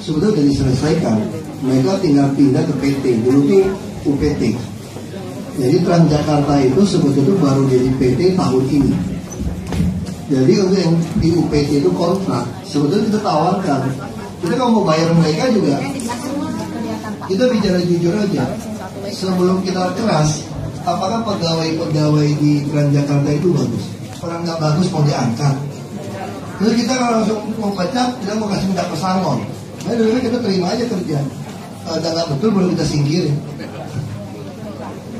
sebetulnya sudah diselesaikan. Mereka tinggal pindah ke PT, dulu tuh UPT. Jadi Transjakarta itu sebetulnya baru jadi PT tahun ini. Jadi untuk yang di UPT itu kontrak, sebetulnya kita tawarkan. Kita kalau mau bayar mereka juga, kita bicara jujur aja. Sebelum kita keras, apakah pegawai-pegawai di Transjakarta itu bagus? Orang nggak bagus mau diangkat. Terus kita kalau langsung mau pecat, kita mau kasih minta pesangon. Nah dulu kita terima aja kerja. Kalau nggak betul baru kita singkirin.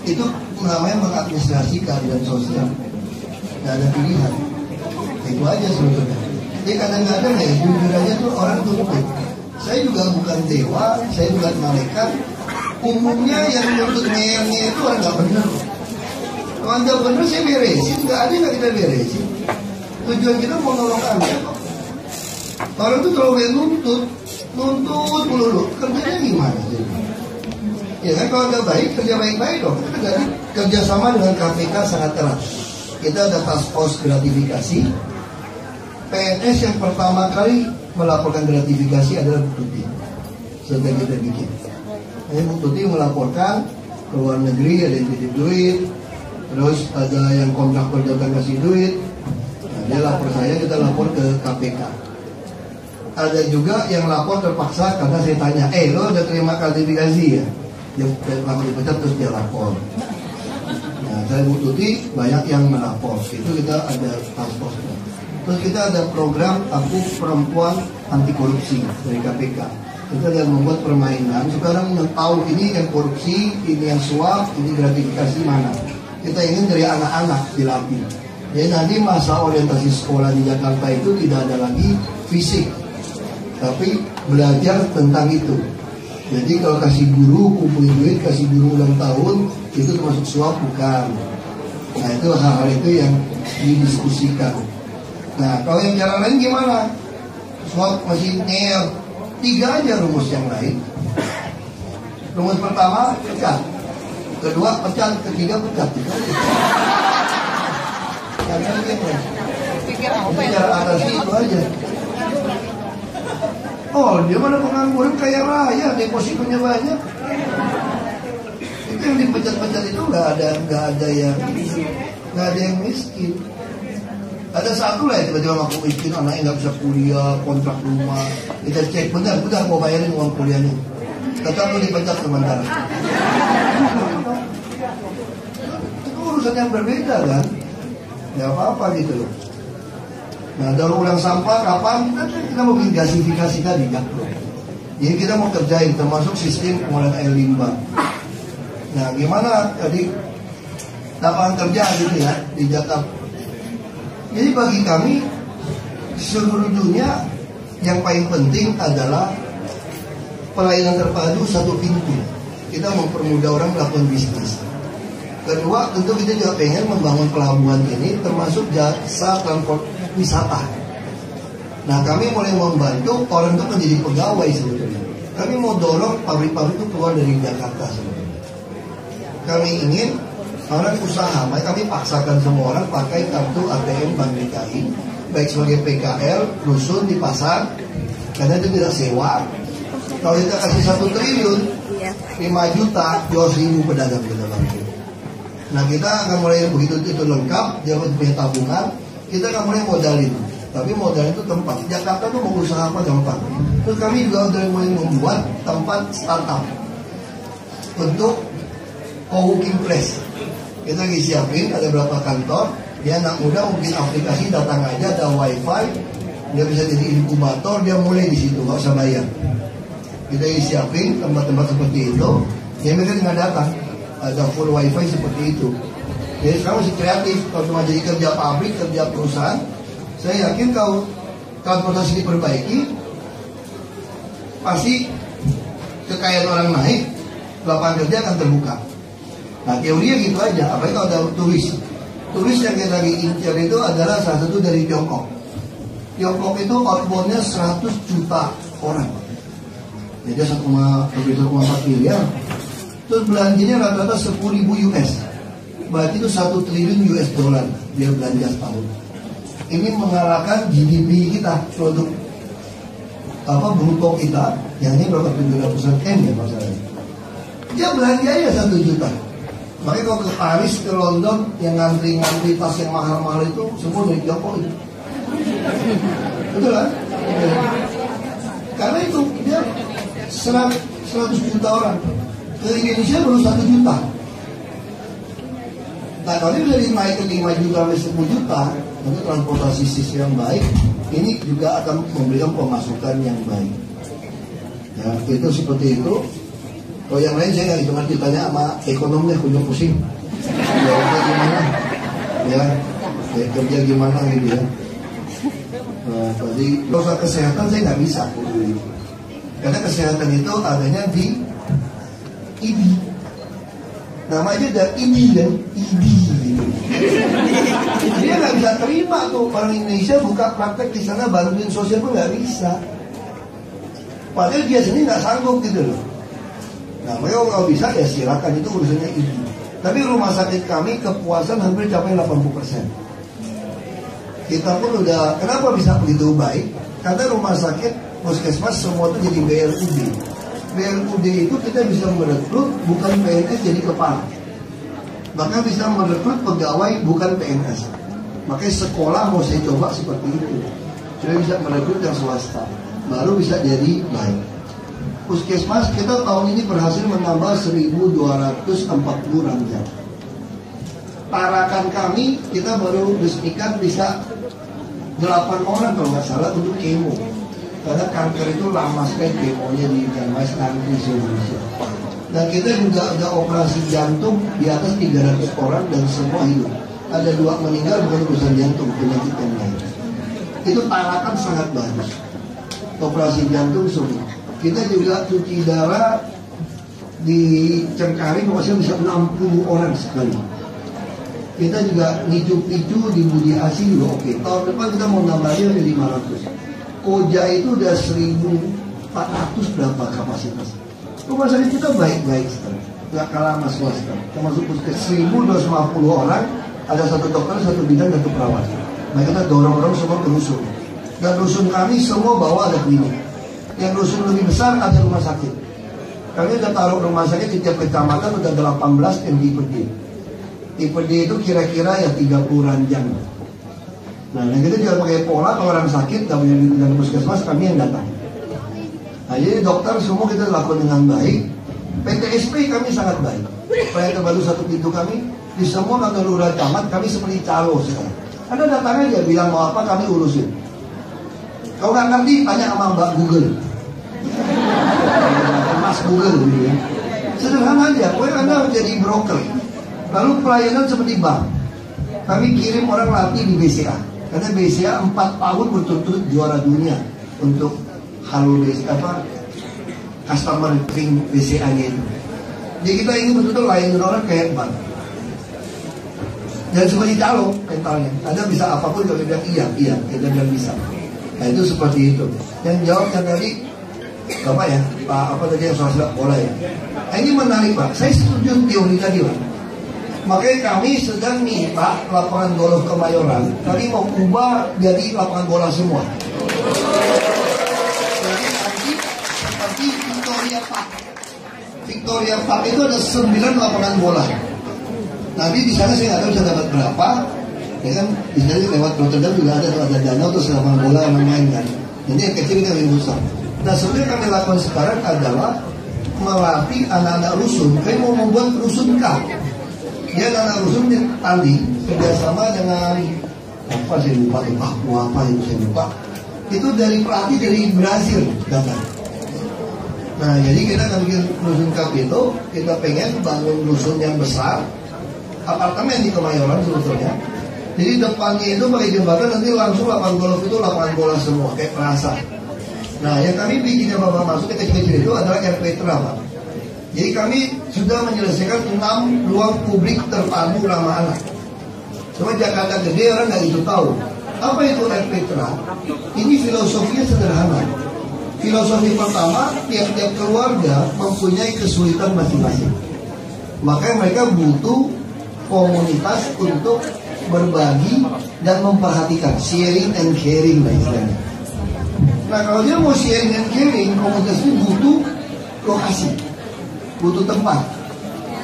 Itu namanya mengadministrasi keadilan sosial. Nggak ada pilihan. Itu aja sebetulnya. Jadi kadang-kadang ya jujur aja tuh orang tuntut. Saya juga bukan dewa, saya bukan malaikat. Umumnya yang nuntut ngeyel-ngeyel itu orang nggak benar. Kalau anda benar saya beresin, nggak ada nggak kita beresin. Tujuan kita mau nolong anda kok. Orang tuh terlalu nuntut melulu. Kerjanya gimana sih? Ya kan kalau nggak baik kerja baik-baik dong. Kita kerjasama dengan KPK sangat erat. Kita ada task force gratifikasi. PNS yang pertama kali melaporkan gratifikasi adalah Bu Tuti. Sudah kita bikin. Bu Tuti melaporkan ke luar negeri ada yang titip duit, terus ada yang kontraktor datang kasih duit. Nah, dia lapor saya, kita lapor ke KPK. Ada juga yang lapor terpaksa karena saya tanya, lo udah terima gratifikasi ya? Dia lama dipecat terus dia lapor. Nah, saya Bu Tuti banyak yang melapor. Itu kita ada task force. Terus kita ada program Aku Perempuan Anti Korupsi dari KPK. Kita yang membuat permainan. Sekarang yang tahu ini yang korupsi, ini yang suap, ini gratifikasi mana. Kita ingin dari anak-anak dilatih. Jadi nanti masa orientasi sekolah di Jakarta itu tidak ada lagi fisik, tapi belajar tentang itu. Jadi kalau kasih guru kumpulin duit, kasih guru ulang tahun, itu termasuk suap bukan. Nah itu hal-hal itu yang didiskusikan. Nah kalau yang cara lain gimana? Suap masih ngeyel. 3 aja rumus yang lain. Rumus pertama pecat, kedua pecat, ketiga pecat. Karena gitu. Cara atasi itu aja. Oh dia mana pengangguran kaya raya, depositonya banyak. Itu yang dipecat-pecat itu nggak ada yang miskin. Ada satu lah tiba-tiba ngaku miskin, anaknya nggak bisa kuliah, kontrak rumah. Kita cek, bentar mau bayarin uang kuliahnya. Tetap lu dipecat sementara. Itu urusan yang berbeda kan? Ya apa-apa gitu loh. Nah daur ulang sampah kapan? Kita mau bikin gasifikasi tadi kan? Jadi kita mau kerjain termasuk sistem pengolahan air limbah. Nah gimana tadi lapangan kerja gitu ya di Jakarta. Jadi bagi kami seluruh dunia yang paling penting adalah pelayanan terpadu satu pintu. Kita mempermudah orang melakukan bisnis. Kedua, tentu kita juga pengen membangun pelabuhan ini termasuk jasa transport wisata. Nah kami mulai membantu orang itu menjadi pegawai sebetulnya. Kami mau dorong pabrik-pabrik itu keluar dari Jakarta sebetulnya. Kami ingin orang usaha, makanya kami paksakan semua orang pakai kartu ATM Bank DKI, baik sebagai PKL, rusun di pasar, karena itu tidak sewa. Kalau kita kasih 1 triliun, 5 juta, 2.000 pedagang kita bantu. Nah kita akan mulai begitu itu lengkap, dia punya tabungan, kita akan mulai modalin. Tapi modal itu tempat. Jakarta tuh mau usaha apa gampang. Terus kami juga udah mulai membuat tempat startup untuk co-working place. Kita lagi siapin ada berapa kantor. Dia anak muda mungkin aplikasi datang aja ada wifi, dia bisa jadi inkubator, dia mulai di situ nggak usah bayar. Kita lagi siapin tempat-tempat seperti itu. Dia mereka tinggal datang, ada full wifi seperti itu. Jadi sekarang masih kreatif. Kalau cuma jadi kerja pabrik, kerja perusahaan, saya yakin kalau transportasi diperbaiki, pasti kekayaan orang naik, lapangan kerja akan terbuka. Nah teorinya gitu aja. Apalagi kalau ada turis yang kita lagi incar itu adalah salah satu dari Tiongkok. Tiongkok itu outboundnya 100 juta orang. Jadi 1,4 miliar. Terus belanjanya rata-rata 10.000 US. Berarti itu 1 triliun US dollar dia belanja setahun. Ini mengalahkan GDP kita, produk bruto kita, yang ini berapa 700 M ya masalahnya. Dia belanja ya 1 juta. Makanya kalau ke Paris, ke London, yang ngantri-ngantri tas yang mahal-mahal itu semua dari Jokowi. Betul kan? Karena itu dia 100 juta orang. Ke Indonesia baru 1 juta. Nah kalau ini dari naik ke 5 juta sampai 10 juta, untuk transportasi sistem yang baik, ini juga akan memberikan pemasukan yang baik. Ya, itu seperti itu. Kalau yang lain saya nggak hitungan, ditanya sama ekonomnya kunjung pusing. Jawabnya gimana? Ya, kerja gimana gitu ya. Nah, tadi soal kesehatan saya nggak bisa, karena kesehatan itu adanya di ID. Namanya udah ID kan, ID. Dia nggak bisa terima tuh orang Indonesia buka praktek di sana bantuin sosial pun nggak bisa. Padahal dia sendiri nggak sanggup gitu loh. Nah, mereka kalau bisa ya silakan, itu urusannya ID. Tapi rumah sakit kami kepuasan hampir capai 80%. Kita pun udah, kenapa bisa begitu baik? Karena rumah sakit, puskesmas semua itu jadi BRUD. BRUD itu kita bisa merekrut bukan PNS jadi kepala. Maka bisa merekrut pegawai bukan PNS. Makanya sekolah mau saya coba seperti itu. Sudah bisa merekrut yang swasta, baru bisa jadi baik. Puskesmas kita tahun ini berhasil menambah 1.240 ranjang. Tarakan kami kita baru resmikan bisa 8 orang kalau nggak salah untuk kemo. Karena kanker itu lama sekali kemonya di Janmais nanti Indonesia. Dan kita juga ada operasi jantung di atas 300 orang dan semua hidup. Ada 2 meninggal bukan urusan jantung, penyakit yang lain. Itu Tarakan sangat bagus. Operasi jantung semua. Kita juga cuci darah di Cengkareng maksudnya bisa 60 orang sekali. Kita juga nicu-nicu di Budi Asi juga oke. Tahun depan kita mau nambahnya dari 500. Koja itu udah 1.400 berapa kapasitas. Rumah sakit kita baik-baik sekali. Gak kalah sama swasta. Termasuk puskes 1.250 orang, ada 1 dokter, 1 bidan, 1 perawat. Nah kita dorong-dorong semua ke rusun. Dan rusun kami semua bawa ada klinik. Yang rusun lebih besar ada rumah sakit. Kami udah taruh rumah sakit di tiap kecamatan udah 18 yang tipe D. Tipe D itu kira-kira ya 30 ranjang. Nah, kita juga pakai pola kalau orang sakit gak punya di puskesmas kami yang datang. Nah, jadi dokter semua kita lakukan dengan baik. PTSP kami sangat baik. Proyek terbaru 1 pintu kami di semua kantor lurah camat kami seperti calo sekarang. Anda datang aja bilang mau apa kami urusin. Kalau nggak ngerti tanya sama Mbak Google, Mas Google gitu ya. Sederhana aja, pokoknya Anda harus jadi broker. Lalu pelayanan seperti bank. Kami kirim orang latih di BCA. Karena BCA 4 tahun berturut-turut juara dunia untuk halo BCA customer ring BCA-nya itu. Jadi kita ingin betul-betul layanin orang kayak bank. Dan seperti calo mentalnya. Anda bisa apapun kalau dia bilang iya, kita bilang bisa. Nah itu seperti itu. Yang jawabnya tadi Bapak ya, Pak apa tadi yang soal sepak bola ya. Nah, ini menarik Pak. Saya setuju teori tadi Pak. Makanya kami sedang minta lapangan golf Kemayoran. Kami mau ubah jadi lapangan bola semua. Jadi nanti seperti Victoria Park. Victoria Park itu ada 9 lapangan bola. Nanti di sana saya nggak tahu bisa dapat berapa. Ya kan, di sana lewat Rotterdam juga ada danau terus lapangan bola yang main kan. Jadi yang kecil kita lebih besar. Nah sebenarnya kami lakukan sekarang adalah melatih anak-anak rusun. Kami mau membuat rusun K. Dia anak-anak rusun tadi kerjasama dengan apa saya lupa apa yang saya lupa. Itu dari pelatih dari Brazil datang. Nah jadi kita akan bikin rusun K itu kita pengen bangun rusun yang besar, apartemen di Kemayoran sebetulnya. Jadi depannya itu pakai jembatan nanti langsung lapangan golf itu lapangan bola semua kayak perasa. Nah yang kami bikin yang Bapak masuk ke kecil-kecil itu adalah RPTRA Pak. Jadi kami sudah menyelesaikan 6 ruang publik terpadu ramah anak. Cuma Jakarta gede orang nggak itu tahu. Apa itu RPTRA? Ini filosofinya sederhana. Filosofi pertama, tiap-tiap keluarga mempunyai kesulitan masing-masing. Makanya mereka butuh komunitas untuk berbagi dan memperhatikan, sharing and caring lah istilahnya. Nah kalau dia mau sharing and caring, komunitas itu butuh lokasi, butuh tempat.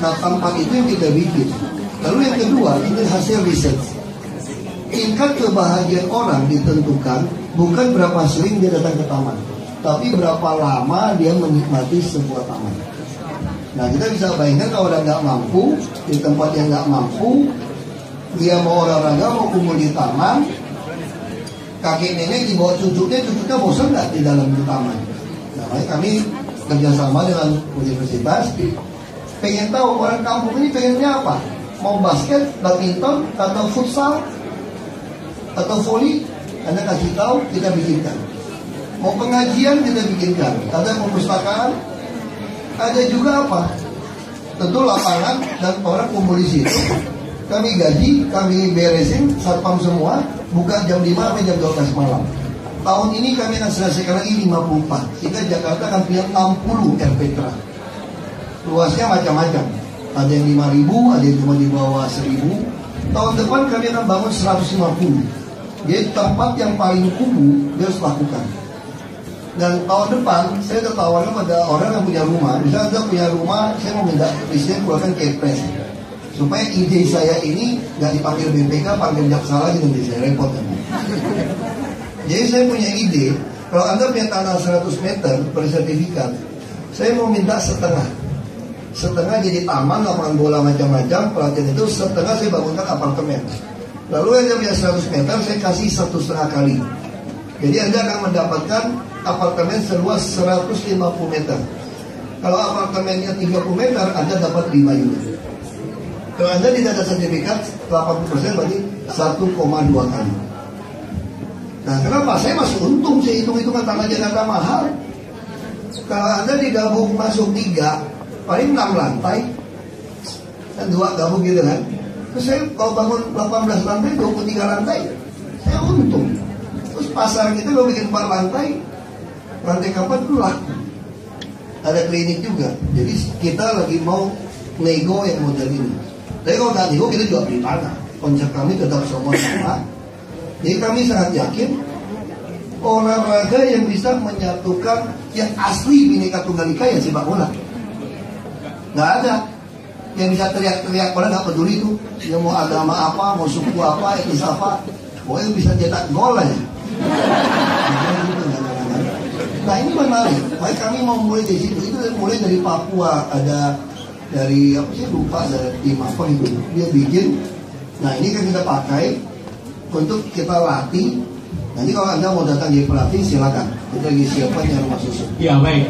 Nah tempat itu yang kita bikin. Lalu yang kedua, ini hasil riset. Tingkat kebahagiaan orang ditentukan bukan berapa sering dia datang ke taman, tapi berapa lama dia menikmati sebuah taman. Nah kita bisa bayangkan kalau orang nggak mampu, di tempat yang nggak mampu, dia mau olahraga, mau kumpul di taman, kakek nenek dibawa cucunya bosan nggak di dalam taman? Nah makanya kami kerjasama dengan universitas, pengen tahu orang kampung ini pengennya apa? Mau basket, badminton, atau futsal, atau volley, Anda kasih tahu, kita bikinkan. Mau pengajian, kita bikinkan. Ada perpustakaan, ada juga apa? Tentu lapangan dan orang kumpul di situ. Kami gaji, kami beresin, satpam semua, buka jam 5 sampai jam 12 malam. Tahun ini kami akan selesaikan lagi 54, sehingga Jakarta akan punya 60 RPTRA. Luasnya macam-macam. Ada yang 5.000, ada yang cuma di bawah 1.000. Tahun depan kami akan bangun 150. Jadi tempat yang paling kumuh dia harus lakukan. Dan tahun depan saya tertawarkan pada orang yang punya rumah. Misalnya Anda punya rumah, saya mau minta presiden keluarkan kepres supaya ide saya ini nggak dipanggil BPK, panggil jaksa lagi nanti saya repot kan. Jadi saya punya ide, kalau Anda punya tanah 100 meter bersertifikat, saya mau minta setengah jadi taman, lapangan bola macam-macam, pelatihan itu, setengah saya bangunkan apartemen. Lalu yang punya 100 meter saya kasih 1,5 kali. Jadi Anda akan mendapatkan apartemen seluas 150 meter. Kalau apartemennya 30 meter, Anda dapat 5 unit. Kalau Anda tidak ada sertifikat 80% berarti 1,2 kali. Nah kenapa? Saya masih untung, saya hitung-hitungan tanah Jakarta mahal. Kalau Anda digabung masuk 3, paling 6 lantai dan 2 gabung gitu kan. Terus saya kalau bangun 18 lantai, 23 lantai, saya untung. Terus pasar kita kalau bikin 4 lantai keempat itu laku. Ada klinik juga. Jadi kita lagi mau nego yang model ini. Tapi kalau nggak nego, kita juga beli tanah. Konsep kami tetap semua sama. Jadi kami sangat yakin olahraga yang bisa menyatukan yang asli Bhinneka Tunggal Ika ya sepak bola. Nggak ada yang bisa teriak-teriak, padahal nggak peduli itu. Dia mau agama apa, mau suku apa, etnis apa, pokoknya bisa cetak gol aja. Nah ini menarik. Makanya kami mau mulai dari situ. Itu mulai dari Papua, ada dari apa sih lupa, dari tim apa itu dia bikin. Nah ini kan kita pakai untuk kita latih. Nanti kalau Anda mau datang jadi pelatih silakan. Kita lagi siapkan yang rumah susun. Ya baik,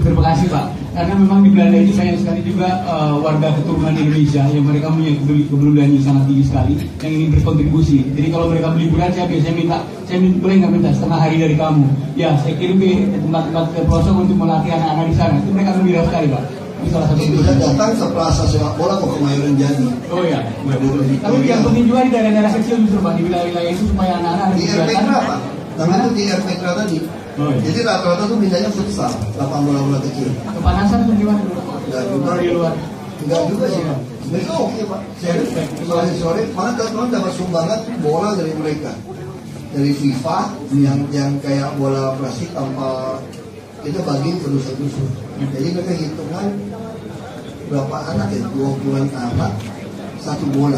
terima kasih Pak. Karena memang di Belanda itu banyak sekali juga warga keturunan Indonesia yang mereka punya kepedulian yang sangat tinggi sekali, yang ingin berkontribusi. Jadi kalau mereka liburan, saya biasanya minta, boleh nggak minta setengah hari dari kamu? Ya, saya kirim ke tempat-tempat ke pelosok untuk melatih anak-anak di sana. Itu mereka gembira sekali Pak. Itu salah satu. Bisa datang ke Plaza Sepak Bola ke Kemayoran Jadi. Oh iya. Tapi yang penting juga di daerah-daerah kecil justru Pak, di wilayah-wilayah itu supaya anak-anak di RPTRA Pak. Namanya itu di RPTRA tadi. Oh, iya. Jadi rata-rata tuh mintanya futsal, lapangan bola-bola kecil. Kepanasan atau gimana? Enggak juga di luar. Enggak juga sih Pak. Mereka oke Pak. Sore-sore mana teman-teman dapat sumbangan bola dari mereka. Dari FIFA yang kayak bola plastik tanpa kita bagiin ke dusun-dusun. Jadi mereka hitungan berapa anak ya, 20-an anak satu bola.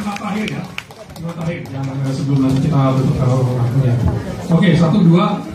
Terakhir ya, sebelum nanti kita bertukar waktunya. Oke, 1, 2.